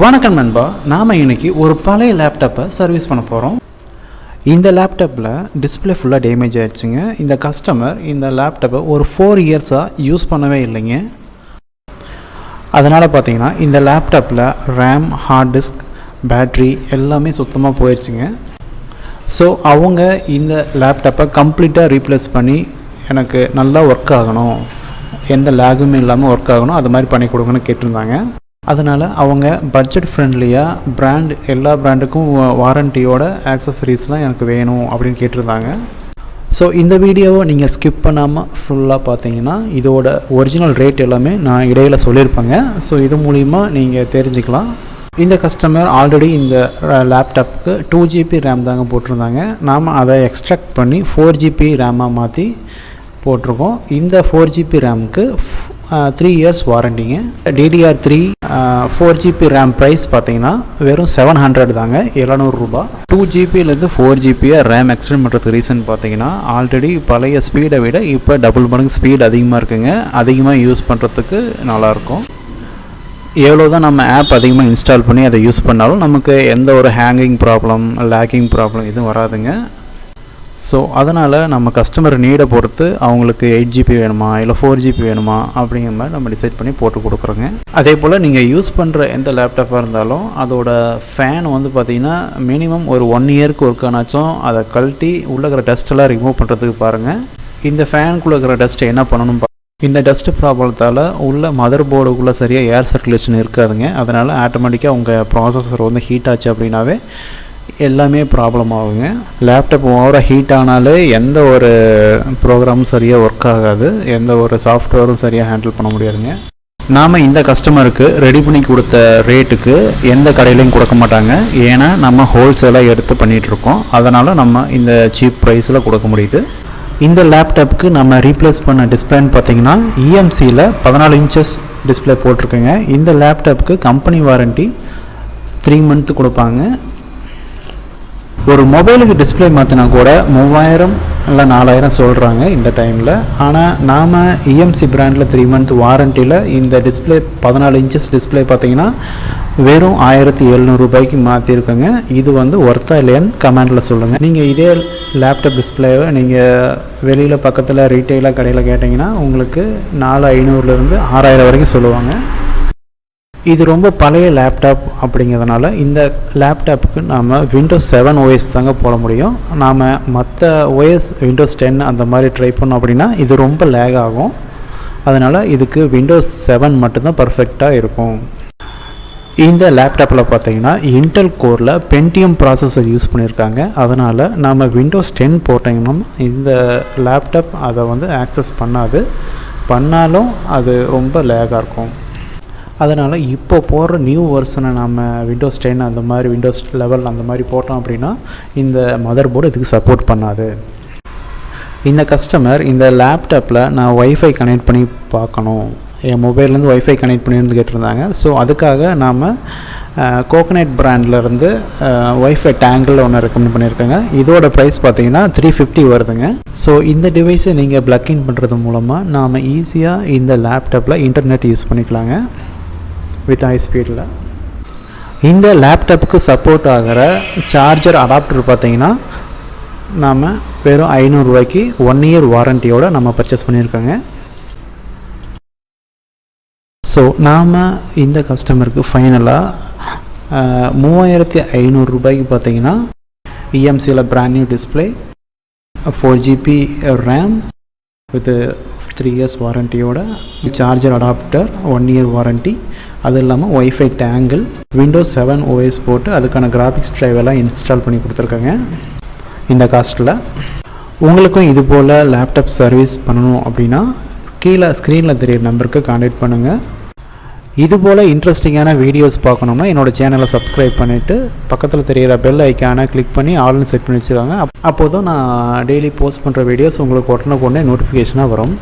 வணக்கம் நண்பா, நாம் இன்றைக்கி ஒரு பழைய லேப்டாப்பை சர்வீஸ் பண்ண போகிறோம். இந்த லேப்டாப்பில் டிஸ்பிளே ஃபுல்லாக டேமேஜ் ஆகிடுச்சுங்க. இந்த கஸ்டமர் இந்த லேப்டாப்பை ஒரு 4 இயர்ஸாக யூஸ் பண்ணவே இல்லைங்க. அதனால் பார்த்தீங்கன்னா இந்த லேப்டாப்பில் ரேம், ஹார்ட் டிஸ்க், பேட்ரி எல்லாமே சுத்தமாக போயிடுச்சுங்க. ஸோ அவங்க இந்த லேப்டாப்பை கம்ப்ளீட்டாக ரீப்ளேஸ் பண்ணி எனக்கு நல்லா ஒர்க் ஆகணும், எந்த லேகுமே இல்லாமல் ஒர்க் ஆகணும், அது மாதிரி பண்ணி கொடுங்கன்னு கேட்டிருந்தாங்க. அதனால் அவங்க பட்ஜெட் ஃப்ரெண்ட்லியாக பிராண்ட், எல்லா பிராண்டுக்கும் வாரண்டியோட ஆக்சசரிஸ்லாம் எனக்கு வேணும் அப்படின்னு கேட்டிருந்தாங்க. ஸோ இந்த வீடியோவை நீங்கள் ஸ்கிப் பண்ணாமல் ஃபுல்லாக பார்த்தீங்கன்னா இதோட ஒரிஜினல் ரேட் எல்லாமே நான் இடையில் சொல்லியிருப்பேங்க. ஸோ இது மூலிமா நீங்கள் தெரிஞ்சுக்கலாம். இந்த கஸ்டமர் ஆல்ரெடி இந்த லேப்டாப்புக்கு 2 GB ரேம் தாங்க போட்டிருந்தாங்க. நாம் அதை எக்ஸ்ட்ராக்ட் பண்ணி 4 GB ரேமாக மாற்றி போட்டிருக்கோம். இந்த 4 GB ரேமுக்கு 3 இயர்ஸ் வாரண்டிங்க. DDR3 4 GB ரேம் ப்ரைஸ் பார்த்தீங்கன்னா வெறும் 700 தாங்க, 700 ரூபா. 2 GBலேருந்து 4 GB ரேம் எக்ஸ்டெண்ட் பண்ணுறதுக்கு ரீசன் பார்த்தீங்கன்னா ஆல்ரெடி பழைய ஸ்பீடை விட இப்போ டபுள் மடங்கு ஸ்பீட் அதிகமாக இருக்குங்க. அதிகமாக யூஸ் பண்ணுறதுக்கு நல்லாயிருக்கும். எவ்வளோ தான் நம்ம ஆப் அதிகமாக இன்ஸ்டால் பண்ணி அதை யூஸ் பண்ணாலும் நமக்கு எந்த ஒரு ஹேங்கிங் ப்ராப்ளம், லேக்கிங் ப்ராப்ளம் எதுவும் வராதுங்க. ஸோ அதனால் நம்ம கஸ்டமர் நீடை பொறுத்து அவங்களுக்கு 8 GB வேணுமா இல்லை 4 GB வேணுமா அப்படிங்கிற மாதிரி நம்ம டிசைட் பண்ணி போட்டு கொடுக்குறோங்க. அதே போல் நீங்கள் யூஸ் பண்ணுற எந்த லேப்டாப்பாக இருந்தாலும் அதோட ஃபேன் வந்து பார்த்திங்கன்னா மினிமம் ஒரு 1 இயருக்கு ஒர்க்கானாச்சும் அதை கழட்டி உள்ளே இருக்கிற டஸ்ட்டெல்லாம் ரிமூவ் பண்ணுறதுக்கு பாருங்கள். இந்த ஃபேனுக்குள்ளே இருக்கிற டஸ்ட்டை என்ன பண்ணணும், இந்த டஸ்ட்டு ப்ராப்ளத்தால் உள்ள மதர் போர்டுக்குள்ளே சரியாக ஏர் சர்க்குலேஷன் இருக்காதுங்க. அதனால் ஆட்டோமேட்டிக்காக உங்கள் ப்ராசஸர் வந்து ஹீட் ஆச்சு அப்படின்னாவே எல்லாமே ப்ராப்ளம் ஆகுங்க. லேப்டாப் ஓவராக ஹீட் ஆனாலே எந்த ஒரு ப்ரோக்ராமும் சரியாக ஒர்க் ஆகாது, எந்த ஒரு சாஃப்ட்வேரும் சரியாக ஹேண்டில் பண்ண முடியாதுங்க. நாம் இந்த கஸ்டமருக்கு ரெடி பண்ணி கொடுத்த ரேட்டுக்கு எந்த கடையிலையும் கொடுக்க மாட்டாங்க. ஏன்னா நம்ம ஹோல்சேலாக எடுத்து பண்ணிகிட்ருக்கோம். அதனால் நம்ம இந்த சீப் ப்ரைஸில் கொடுக்க முடியுது. இந்த லேப்டாப்புக்கு நம்ம ரீப்ளேஸ் பண்ண டிஸ்பிளேன்னு பார்த்தீங்கன்னா EMCயில் 14 இன்ச்சஸ் டிஸ்பிளே போட்டிருக்கேங்க. இந்த லேப்டாப்புக்கு கம்பெனி வாரண்ட்டி 3 மந்த்து கொடுப்பாங்க. ஒரு மொபைலுக்கு டிஸ்பிளே மாற்றினா கூட 3000 இல்லை 4000 சொல்கிறாங்க இந்த டைமில். ஆனால் நாம் EMC பிராண்டில் 3 மந்த் வாரண்டியில் இந்த டிஸ்பிளே 14 இன்ச்சஸ் டிஸ்பிளே பார்த்தீங்கன்னா வெறும் 1700 ரூபாய்க்கு மாற்றிருக்கோங்க. இது வந்து ஒர்த்தா இல்லையான்னு கமெண்டில் சொல்லுங்கள். நீங்கள் இதே லேப்டாப் டிஸ்பிளேவை நீங்கள் வெளியில் பக்கத்தில் ரீட்டெயிலாக கடையில் கேட்டிங்கன்னா உங்களுக்கு 4500லேருந்து 6000 வரைக்கும் சொல்லுவாங்க. இது ரொம்ப பழைய லேப்டாப் அப்படிங்கிறதுனால இந்த லேப்டாப்புக்கு நாம் Windows 7 OS தாங்க போட முடியும். நாம் மற்ற OS Windows 10 அந்த மாதிரி ட்ரை பண்ணோம் அப்படின்னா இது ரொம்ப லேக் ஆகும். அதனால் இதுக்கு Windows 7 மட்டும்தான் பர்ஃபெக்டாக இருக்கும். இந்த லேப்டாப்பில் பார்த்தீங்கன்னா இன்டெல் கோரில் பென்டியம் ப்ராசஸர் யூஸ் பண்ணியிருக்காங்க. அதனால் நாம் Windows 10 போட்டிங்கன்னா இந்த லேப்டாப் அதை வந்து ஆக்சஸ் பண்ணாது, பண்ணாலும் அது ரொம்ப லேகாக இருக்கும். அதனால் இப்போ போடுற நியூ வெர்ஷனை நம்ம Windows 10 அந்த மாதிரி Windows 11 அந்த மாதிரி போட்டோம் அப்படின்னா இந்த மதர் போர்டு இதுக்கு சப்போர்ட் பண்ணாது. இந்த கஸ்டமர் இந்த லேப்டாப்பில் நான் ஒய்ஃபை கனெக்ட் பண்ணி பார்க்கணும், என் மொபைல்லேருந்து ஒய்ஃபை கனெக்ட் பண்ணியிருந்து கேட்டிருந்தாங்க. ஸோ அதுக்காக நாம் கோகனட் பிராண்ட்லேருந்து ஒய்ஃபை டேங்கிள் ஒன்று ரெக்கமெண்ட் பண்ணியிருக்காங்க. இதோட ப்ரைஸ் பார்த்தீங்கன்னா 350 வருதுங்க. ஸோ இந்த டிவைஸை நீங்கள் ப்ளக்இன் பண்ணுறது மூலமாக நாம் ஈஸியாக இந்த லேப்டாப்பில் இன்டர்நெட் யூஸ் பண்ணிக்கலாங்க வித் ஹை ஸ்பீடில். இந்த லேப்டாப்புக்கு சப்போர்ட் ஆகிற சார்ஜர் அடாப்டர் பார்த்தீங்கன்னா நாம் வெறும் 500 ரூபாய்க்கு 1 இயர் வாரண்டியோடு நம்ம பர்ச்சேஸ் பண்ணியிருக்கோங்க. ஸோ நாம் இந்த கஸ்டமருக்கு ஃபைனலாக 3500 ரூபாய்க்கு பார்த்தீங்கன்னா EMCயில் brand new display, 4 GB RAM with 3 years வாரண்டியோட, சார்ஜர் அடாப்டர் 1 இயர் வாரண்ட்டி, அது இல்லாமல் ஒய்ஃபை டேங்கிள், Windows 7 OS போட்டு அதுக்கான கிராஃபிக்ஸ் ட்ரைவ் எல்லாம் இன்ஸ்டால் பண்ணி கொடுத்துருக்காங்க இந்த காஸ்ட்டில். உங்களுக்கும் இது போல் லேப்டாப் சர்வீஸ் பண்ணணும் அப்படின்னா கீழே ஸ்க்ரீனில் தெரியிற நம்பருக்கு கான்டாக்ட் பண்ணுங்கள். இதுபோல் இன்ட்ரெஸ்டிங்கான வீடியோஸ் பார்க்கணுன்னா என்னோடய சேனலை சப்ஸ்கிரைப் பண்ணிவிட்டு பக்கத்தில் தெரிகிற பெல் ஐக்கானை கிளிக் பண்ணி ஆல்னு செட் பண்ணி வச்சுருக்காங்க. அப்போது நான் டெய்லி போஸ்ட் பண்ணுற வீடியோஸ் உங்களுக்கு உடனே நோட்டிஃபிகேஷனாக வரும்.